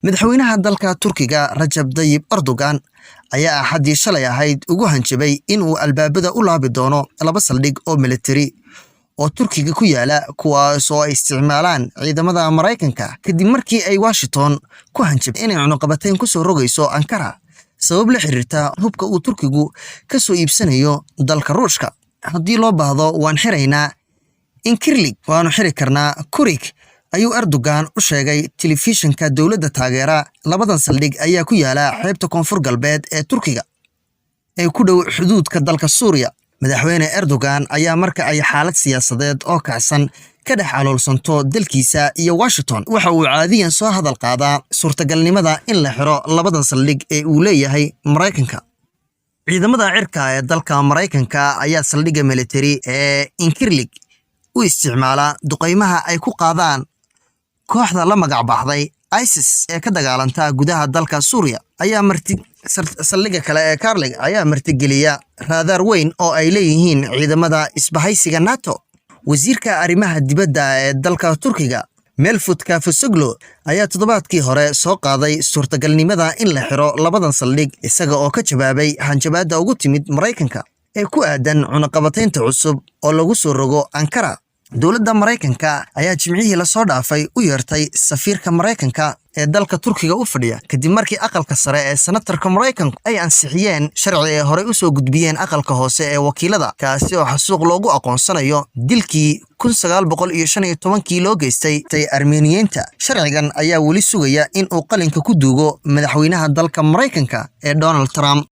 madaxweynaha dalka Turkiga Rajab Tayyip Erdogan ayaa axadii shalay ahayd ugu hanjabay in uu albaabada u laabi doono laba saldhig oo military oo Turkiga ku yaala kuwaas oo ay isticmaalaan ciidamada Mareykanka kadib markii ay Washington ku hanjabtay inay cunaqabateyn ku soo rogayso Ankara sabab la xiriirta hubka uu Turkigu ka soo iibsanayo dalka Ruushka. Haddii loo baahdo waan xiraynaa Incirlik waanu xiri karnaa Kurik ayuu Erdogan u sheegay telefishinka dawladda taageera. Labadan saldhig ayaa ku yaala xeebta koonfur galbeed ee Turkiga ee ku dhow xuduudka dalka Suuriya. Madaxweyne Erdogan ayaa marka ay xaalad siyaasadeed oo kacsan ka dhex aloolsanto dalkiisa iyo Washington waxa uu caadiyan soo hadal qaadaa suurtagalnimada in la xiro labadan saldhig ee uu leeyahay Mareykanka. Ciidamada cirka ee dalka Mareykanka ayaa saldhigga military ee Incirlik u isticmaala duqeymaha ay ku qaadaan kooxda la magac baxday ISIS ee ka dagaalanta gudaha dalka Suuriya. Saldhigga kale ee Karlig ayaa martigeliya raadaar weyn oo ay leeyihiin ciidamada isbahaysiga NATO. Wasiirka arrimaha dibadda ee dalka Turkiga Mevlut Cavusoglu ayaa toddobaadkii hore soo qaaday suurtagalnimada in la xiro labadan saldhig isaga oo ka jawaabay hanjabaadda ugu timid Mareykanka ee ku aadan cunaqabateynta cusub oo lagu soo rogo Ankara. Dowladda Mareykanka ayaa jimcihii la soo dhaafay u yeertay safiirka Mareykanka ee dalka Turkiga u fadhiya kadib markii aqalka sare ee senatarka Mareykanku ay ansixiyeen sharci ay hore u soo gudbiyeen aqalka hoose ee wakiilada kaasi oo xasuuq loogu aqoonsanayo dilkii 1915 loo geystay Armeeniyiinta. Sharcigan ayaa weli sugaya in uu qalinka ku duugo madaxweynaha dalka Mareykanka ee Donald Trump.